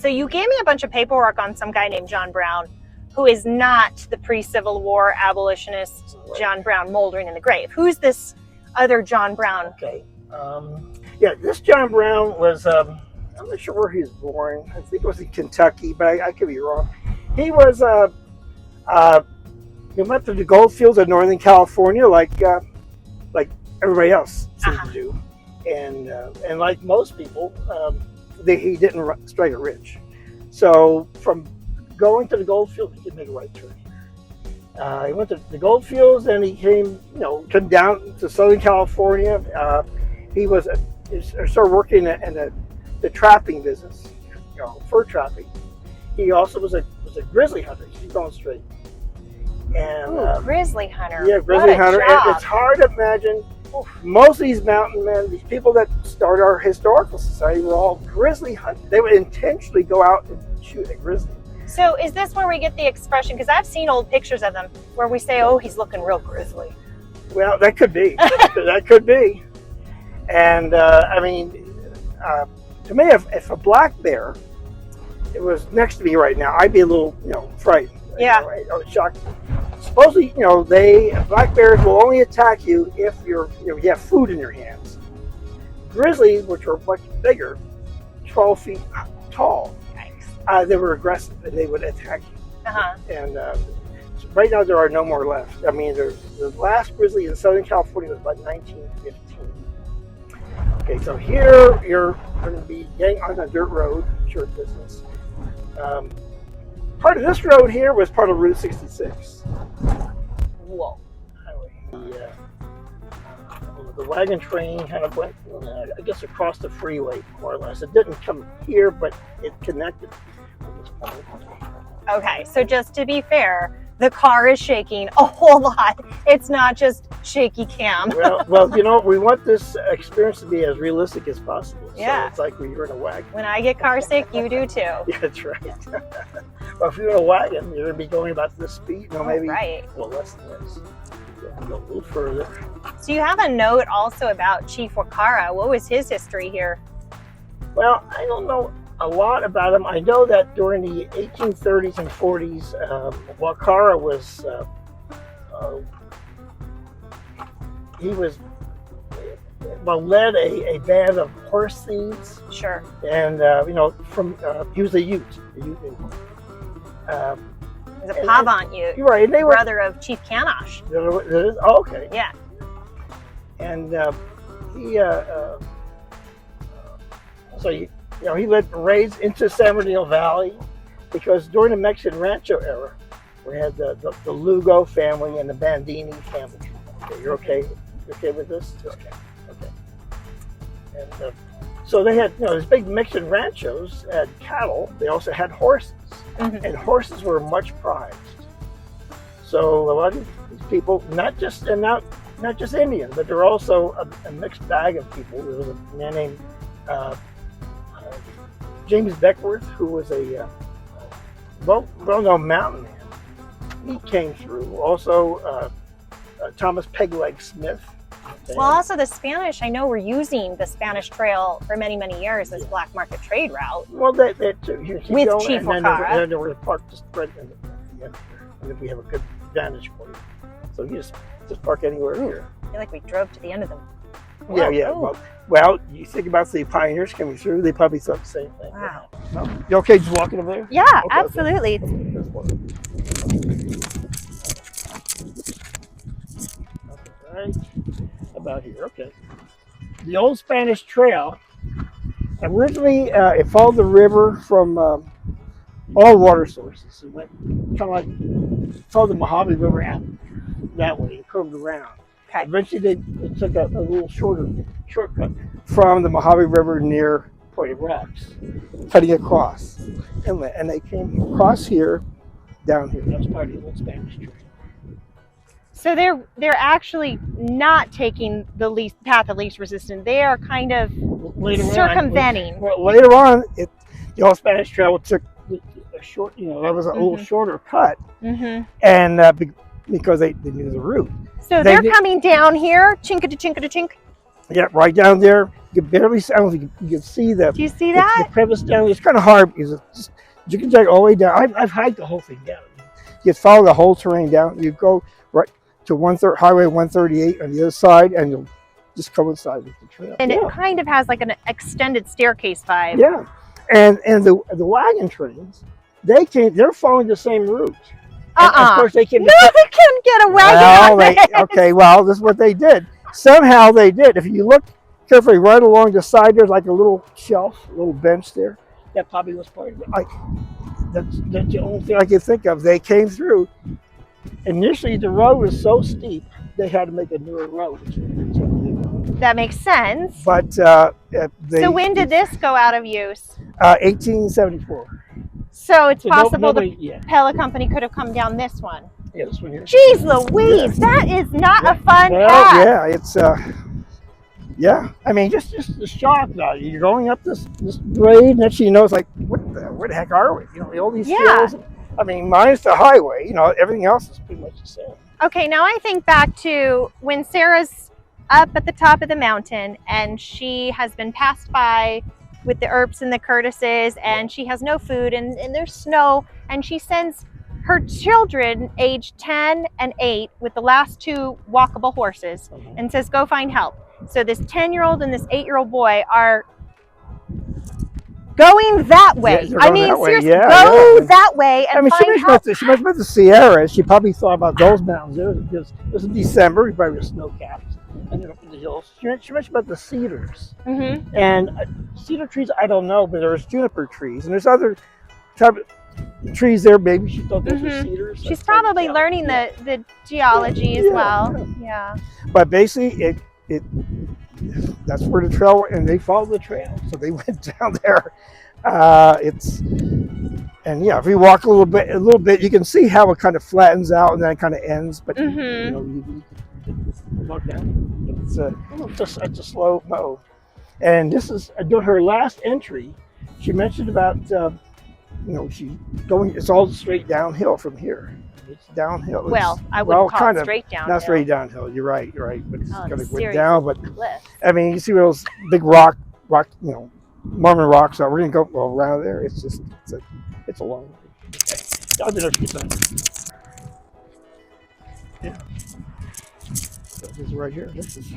So you gave me a bunch of paperwork on some guy named John Brown, who is not the pre-Civil War abolitionist John Brown moldering in the grave. Who's this other John Brown? Okay. Yeah, this John Brown was, I'm not sure where he was born. I think it was in Kentucky, but I could be wrong. He was, he went to the gold fields of Northern California like everybody else seemed to do. And like most people, he didn't strike it rich. So from going to the gold fields, he could make a right turn here. He went to the gold fields, and he came down to Southern California. He started working in the trapping business, fur trapping. He also was a grizzly hunter. He's going straight. And grizzly hunter. Yeah, grizzly hunter. And it's hard to imagine. Most of these mountain men, these people that start our historical society, were all grizzly hunters. They would intentionally go out and shoot a grizzly. So is this where we get the expression? Because I've seen old pictures of them where we say, "Oh, he's looking real grizzly." Well, that could be. That could be. And I mean, to me, if a black bear, it was next to me right now, I'd be a little, frightened. Yeah. Right? I was shocked. Supposedly, black bears will only attack you if you have food in your hands. Grizzlies, which are much bigger, 12 feet tall, they were aggressive and they would attack you. And so right now there are no more left. I mean, the last grizzly in Southern California was about 1915. Okay, so here you're going to be getting on a dirt road, short distance. Part of this road here was part of Route 66. Whoa. Highway. The wagon train kind of went, I guess, across the freeway, more or less. It didn't come here, but it connected at this point. Okay, so just to be fair, the car is shaking a whole lot. It's not just shaky cam. Well, we want this experience to be as realistic as possible. Yeah. So it's like when you're in a wagon. When I get car sick, you do too. Yeah, that's right. Well, if you're in a wagon, you're going to be going about this speed, maybe less than this. Yeah, go a little further. So you have a note also about Chief Wakara. What was his history here? Well, I don't know a lot about him. I know that during the 1830s and 40s, Wakara was led a band of horse thieves. Sure. And he was a Ute. He's a Pavant Ute. You're right. And they were brother of Chief Canosh. Oh, okay. Yeah. And he led raids into San Bernardino Valley because during the Mexican Rancho era, we had the Lugo family and the Bandini family. Okay, you're okay? You okay with this? Okay. And so they had, these big Mexican ranchos had cattle. They also had horses, and horses were much prized. So a lot of these people, not just Indian, but there were also a mixed bag of people. There was a man named James Beckworth, who was a well-known mountain man. He came through. Also, Thomas Pegleg Smith. Well, also the Spanish, I know, were using the Spanish Trail for many, many years as black market trade route. Well, that too. With Chief Wakara. And then there were parked just right in the end here. And then we have a good vantage point. So you just park anywhere here. I feel like we drove to the end of them. Wow. Yeah. Well, you think about the pioneers coming through, they probably thought the same thing. Wow. No? You okay just walking over there? Yeah, okay, absolutely. Okay. Right about here. Okay. The old Spanish Trail, originally it followed the river from all water sources. It went kind of like, followed the Mojave River out that way and curved around. Okay. Eventually they took a little shortcut from the Mojave River near Pointed Rocks, cutting across inlet, and they came across here, down here. That was part of the old Spanish Trail. So they're actually not taking the path of least resistance. They are kind of circumventing. Later on, the old Spanish Trail took a short, that was a little shorter cut, and because they knew the route. So they're coming down here, chinka to chink. Yeah, right down there. You can barely see. I don't know if you can see the. Do you see The that? crevice down. It's kind of hard because it's just, you can take it all the way down. I've hiked the whole thing down. You follow the whole terrain down. You go right to Highway 138 on the other side, and you'll just coincide with the trail. And it kind of has like an extended staircase vibe. Yeah, and the wagon trains, they're following the same route. And of course, they can. No, they couldn't get a wagon. Well, okay. Well, this is what they did. Somehow they did. If you look carefully, right along the side, there's like a little shelf, a little bench there. That probably was part of it. That's the only thing I can think of. They came through. Initially, the road was so steep, they had to make a newer road. That makes sense. But so when did this go out of use? 1874. So it's possible nobody, the Pella Company could have come down this one. Yeah, this one here. Jeez Louise, that is not a fun well, path. Yeah, it's yeah. I mean, just the shock value. You're going up this grade, next thing you know, it's like, where the heck are we? You know, all these hills. I mean, minus the highway. You know, everything else is pretty much the same. Okay, now I think back to when Sarah's up at the top of the mountain and she has been passed by with the Earps and the Curtises, and she has no food and there's snow, and she sends her children aged 10 and 8 with the last 2 walkable horses and says, go find help. So this 10-year-old and this 8-year-old boy are going that way. Yeah, I mean, seriously, go that way and find help. She must have been the Sierras. She probably thought about those mountains. It was in December. We probably were snow-capped. And then up in the hills. She mentioned about the cedars. Mm-hmm. And cedar trees, I don't know, but there's juniper trees. And there's other type of trees there. Maybe she thought those were cedars. She's probably learning the geology as well. Yeah. But basically, that's where the trail went, and they followed the trail. So they went down there. If we walk a little bit, you can see how it kind of flattens out and then it kind of ends. But you can walk down. It's a slow mo. And this is during her last entry. She mentioned about she's going. It's all straight downhill from here. It's downhill. I wouldn't call it straight downhill. Not straight downhill. You're right. But it's kind of went down. But cliff. I mean, you see those big rock, Mormon rocks. We're gonna go around there. It's a long way. Okay. I'll do it a few times. Yeah. So this is right here. This is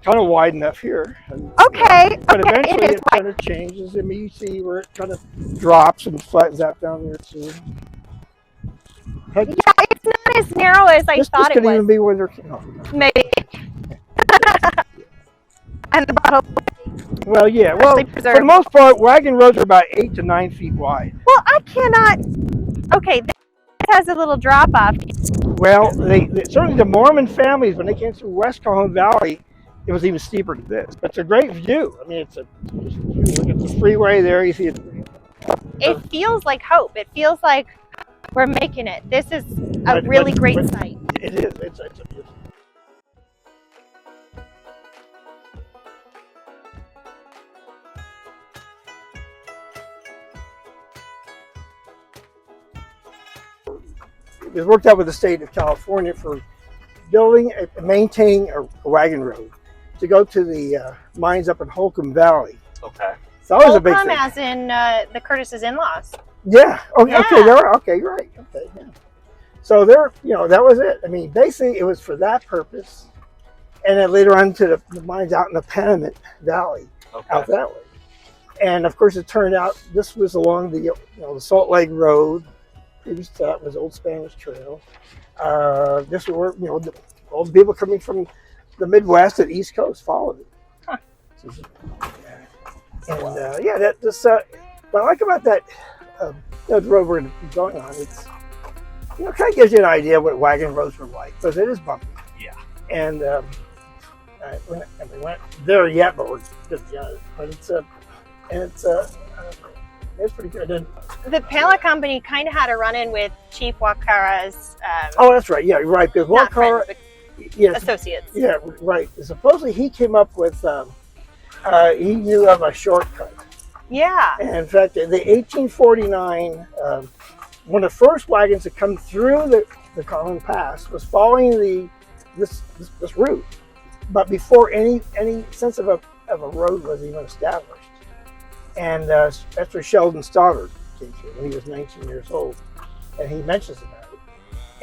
kind of wide enough here. Okay. But eventually it kind of changes. I mean, you see where it kind of drops and flattens out down there too. Yeah, it's not as narrow as I thought it was. This could even be where they're... Maybe. And the bottle... Well, yeah. Well, for the most part, wagon roads are about 8 to 9 feet wide. Well, I cannot... Okay, this has a little drop-off. Well, certainly the Mormon families, when they came through West Cajon Valley, it was even steeper than this. But it's a great view. I mean, it's a freeway there. You see it. It feels like hope. It feels like we're making it. This is a really great site. It is. It's a beautiful. It was worked out with the state of California for building and maintaining a wagon road to go to the mines up in Holcomb Valley. Okay. It's always a big thing. Holcomb as in the Curtis's in-laws. Yeah. Okay. Yeah. Okay. You're right. Okay. Yeah. So that was it. I mean, basically, it was for that purpose, and then later on to the mines out in the Panamint Valley, out that way. And of course, it turned out this was along the the Salt Lake Road. Previous to that was Old Spanish Trail. This were all the people coming from the Midwest and East Coast followed it. Huh. What I like about that the road we're going on, it's kind of gives you an idea what wagon roads were like, because it is bumpy. Yeah. And we weren't there yet, but we're just but it's pretty good. And the Pella Company kind of had a run-in with Chief Wakara's. That's right. Yeah, you're right. Because Wakara, associates. Yeah, right. Supposedly he came up with. He knew of a shortcut. Yeah. And in fact, in the 1849, one of the first wagons to come through the Cajon Pass was following this route, but before any sense of of a road was even established. And that's where Sheldon Stoddard came through when he was 19 years old. And he mentions about it.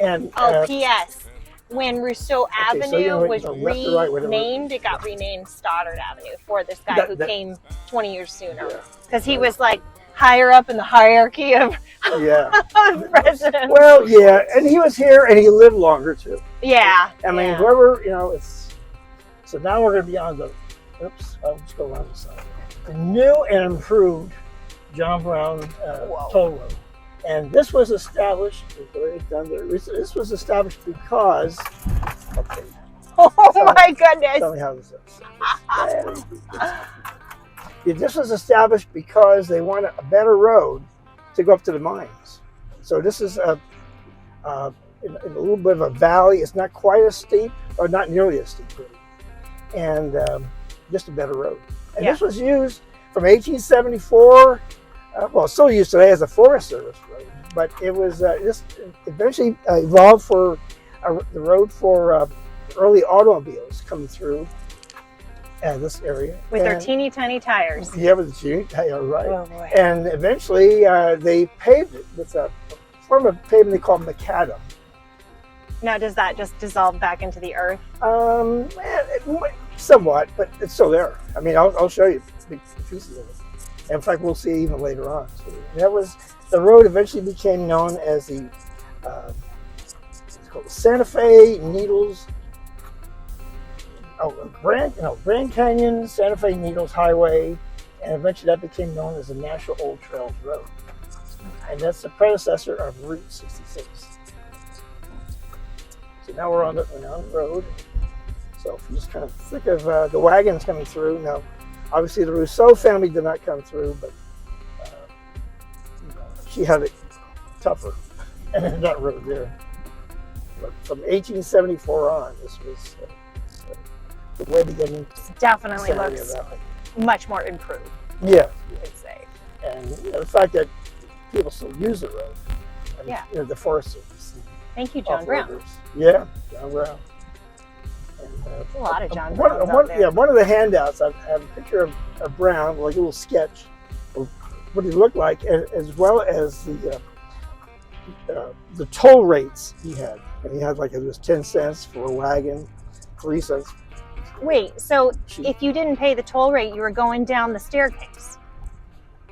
And P.S. When Rousseau Avenue was renamed, it got renamed Stoddard Avenue for this guy who came 20 years sooner. Because he was like higher up in the hierarchy of, of residents. Well, yeah, and he was here and he lived longer too. Yeah. I mean, whoever, it's, so now we're going to be on the, I'll just go around the side. The new and improved John Brown toll road. And this was established, this was established because, my goodness. Tell me how this is. This was established because they wanted a better road to go up to the mines. So this is in a little bit of a valley. It's not quite as steep, or not nearly as steep, really. And just a better road. And this was used from 1874. Well, it's still used today as a Forest Service road, but it was just eventually evolved for the road for early automobiles coming through this area. With their teeny tiny tires. Yeah, with the teeny tire, right. Oh, boy. And eventually they paved it with a form of pavement they call macadam. Now, does that just dissolve back into the earth? Somewhat, but it's still there. I mean, I'll show you big pieces of it. In fact, we'll see even later on. So that was the road. Eventually became known as the it's called Santa Fe Needles. Grand Canyon Santa Fe Needles Highway, and eventually that became known as the National Old Trails Road. And that's the predecessor of Route 66. So now we're on the road. So if you just kind of think of the wagons coming through. Now, obviously the Rousseau family did not come through, but she had it tougher and that road there. But from 1874 on, this was the way beginning. Definitely looks much more improved. Yeah, I'd say. And the fact that people still use the road. And, the Forest Service. Thank you, John Brown. Yeah, John Brown. And, a lot of John Browns out there. Yeah, one of the handouts, I have a picture of Brown, like a little sketch of what he looked like, as well as the toll rates he had. And he had it was 10 cents for a wagon, 3 cents. Wait, so if you didn't pay the toll rate, you were going down the staircase?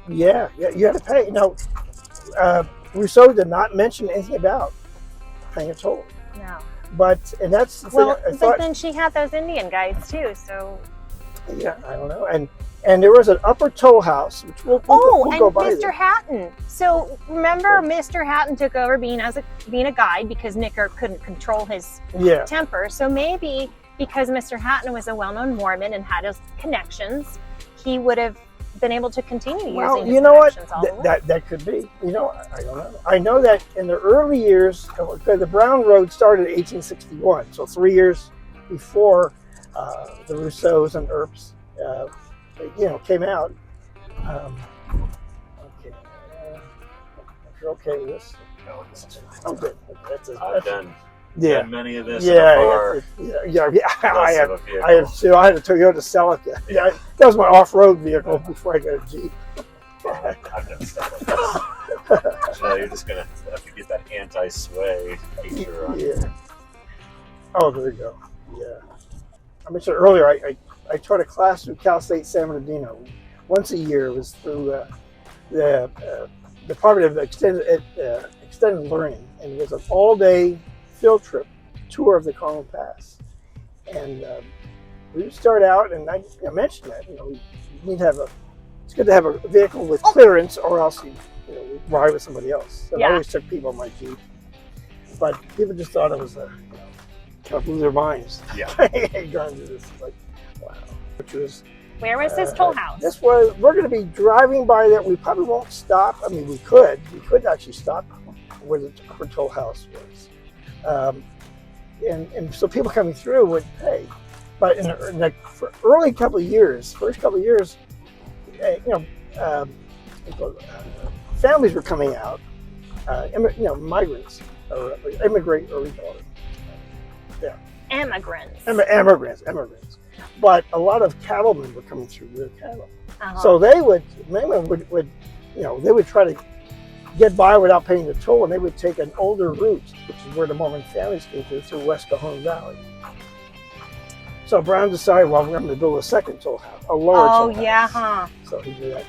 Yeah, you had to pay. No, Rousseau did not mention anything about paying a toll. No. And that's the thing. But then she had those Indian guys too, so. Yeah, I don't know. And there was an upper toll house, which we'll go by. And Mr. Hatton. So remember, Mr. Hatton took over being a guide because Nick Earp couldn't control his temper. So maybe because Mr. Hatton was a well-known Mormon and had his connections, he would have been able to continue using his connections all the way. That could be. I don't know. I know that in the early years, the Brown Road started in 1861, so 3 years before the Rousseaus and Earps, came out. Okay, if you're okay with this. No, this is fine. Oh, good. I've done many of this. I have too. I had a Toyota Celica. Yeah, that was my off-road vehicle before I got a Jeep. I've done stuff like this. So you're just gonna have to get that anti-sway feature on. Yeah. Oh, there you go. Yeah. I mentioned earlier, I taught a class through Cal State San Bernardino. Once a year, it was through the Department of Extended Learning, and it was an all-day field trip tour of the Cajon Pass. And we would start out, and I mentioned that we need to have it's good to have a vehicle with clearance, or else you ride with somebody else. So I always took people on my Jeep, but people just thought it was kind of blew their minds. Yeah. Going to this, like, wow. Which was. Where was this toll house? We're going to be driving by there. We probably won't stop. I mean, we could actually stop where the upper toll house was. And so people coming through would pay. But in the first couple of years, families were coming out, migrants, or immigrant, or we call it. Immigrants. Immigrants. But a lot of cattlemen were coming through with cattle. Uh-huh. So men would, they would try to get by without paying the toll, and they would take an older route, which is where the Mormon families came through West Cajon Valley. So Brown decided, well, we're going to build a second toll house, a lower toll house. Oh, yeah, huh? So he did that.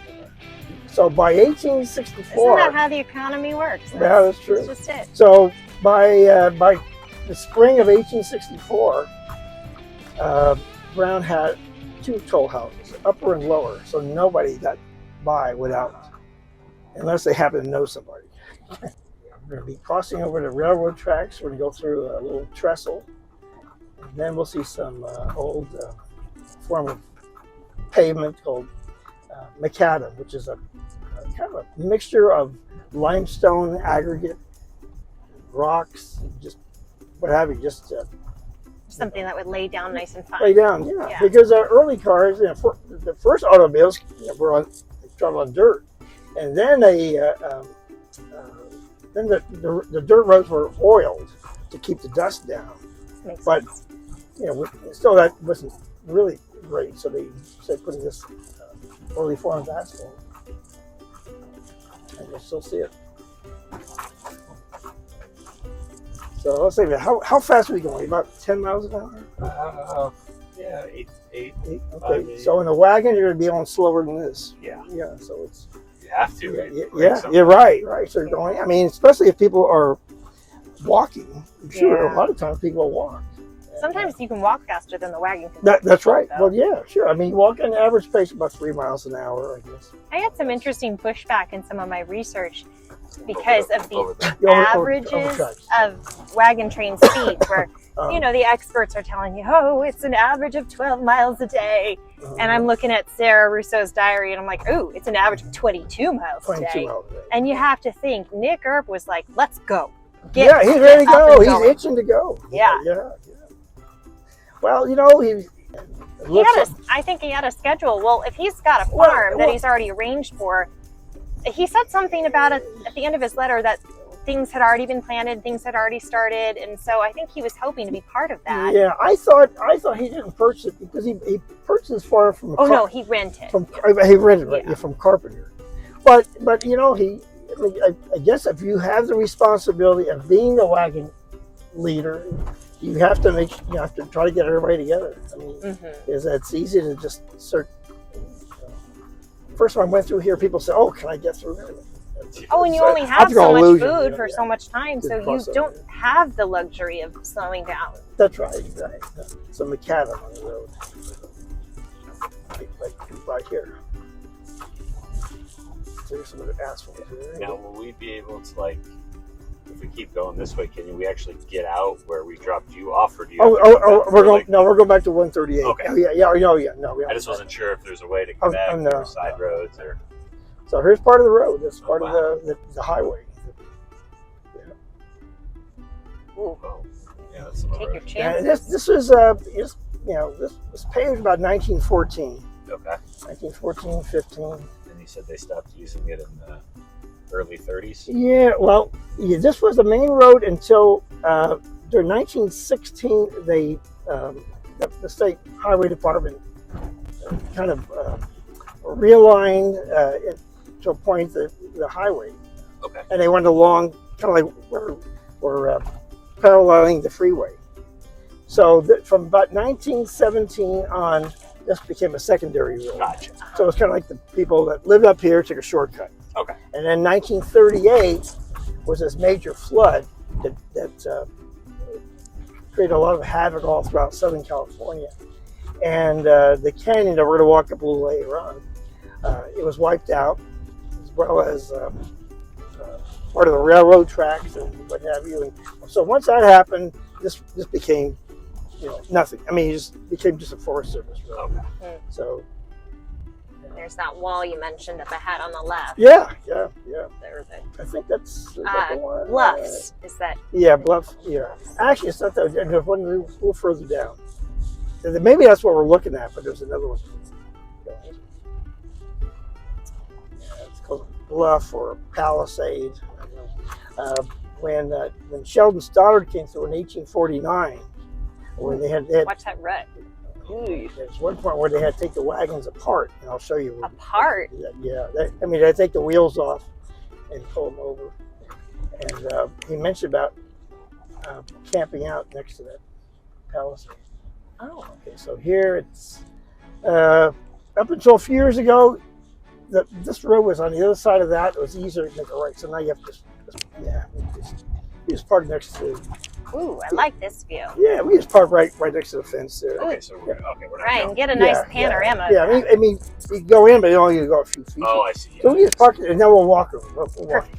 So by 1864... Isn't that how the economy works? Yeah, that's true. That's just it. So by the spring of 1864, Brown had 2 toll houses, upper and lower, so nobody got by without, unless they happen to know somebody. We're going to be crossing over the railroad tracks. We're going to go through a little trestle, and then we'll see some old form of pavement called macadam, which is a kind of a mixture of limestone, aggregate, rocks, just what have you, just Something that would lay down nice and fine. lay down, yeah. Because our early cars, the first automobiles were travel on dirt, and then the dirt roads were oiled to keep the dust down. Makes But sense. still that wasn't really great, so they started putting this early form of asphalt, and you'll still see it. So let's say, how fast are we going? About 10 miles an hour? Yeah, eight. Okay, 5, 8. so in a wagon, you're going to be on slower than this. Yeah, Yeah, so it's... you have to. Right? Yeah, you're right. So you're going, I mean, especially if people are walking. Sure, Yeah. a lot of times people walk. Sometimes you can walk faster than the wagon can. That's right. though. Well, yeah, sure. I mean, you walk an average pace of about 3 miles an hour, I guess. I had some interesting pushback in some of my research because of the Over the- averages tracks. of wagon train speeds where, Um, the experts are telling you, oh, it's an average of 12 miles a day. And I'm looking at Sarah Rousseau's diary and I'm like, oh, it's an average of 22 miles a 22 day. miles a day. And you have to think, Nick Earp was like, let's go. Yeah, he's ready to up go. and He's going. itching to go. Yeah. Well, I think he had a schedule. Well, if he's got a farm Well- that he's already arranged for, he said something about it at the end of his letter that things had already been planted, things had already started, and so I think he was hoping to be part of that. Yeah, I thought he didn't purchase it because he purchased his farm from Oh no, he rented. he rented Yeah. from Carpenter. But I guess if you have the responsibility of being the wagon leader, you have to try to get everybody together. I mean, because it's easy to just start. First time I went through here, people say, "Oh, can I get through here?" Oh, and you So only have optical so much illusion, food for so much time, so you crossover. don't have the luxury of slowing down. That's right. It's a macadam on the road, right here. So there's some of the asphalt here. Now, will we be able to, if we keep going this way, can we actually get out where we dropped you off, or do you? We're going back to 138. Okay. Oh, yeah. No, I just wasn't sure if there's a way to connect no. or side roads or. So here's part of the road. This is part Wow. of the highway. Ooh, Oh, yeah, that's some take your road. And chances. this was this was paved about 1914, Okay. 1914, 15. And you said they stopped using it in the early 30s. Yeah, well, this was the main road until during 1916. They the state highway department kind of realigned it to a point the highway, Okay. and they went along kind of like we're paralleling the freeway. So from about 1917 on, this became a secondary road. Gotcha. So it's kind of like the people that lived up here took a shortcut. Okay. And then 1938 was this major flood that created a lot of havoc all throughout Southern California. And the canyon that we're going to walk up a little later on, it was wiped out, as well as part of the railroad tracks and what have you. And so once that happened, this became nothing. I mean, it just became just a Forest Service road. Okay. So There's that wall you mentioned up ahead on the left. yeah. There, I think that's is that the one? Bluffs. Is that? Yeah, Bluff. Yeah, actually, it's not that. There's one a little further down. Maybe that's what we're looking at, but there's another one. Yeah, it's called Bluff or Palisade. When Sheldon Stoddard came through in 1849, when they had Watch that rut. There's one point where they had to take the wagons apart, and I'll show you. Apart? Yeah. I mean, they take the wheels off and pull them over. And he mentioned about camping out next to that palisade. Oh. Okay, so here it's up until a few years ago, this road was on the other side of that. It was easier to make a right. So now you have to, you just park next to. Ooh, I like this view. Yeah, we just park right next to the fence there. Okay, so we're not Right, get a nice panorama. Yeah, I mean, you go in, but you only go a few feet. Oh, I see. So we just park it, and then we'll walk over. We'll walk.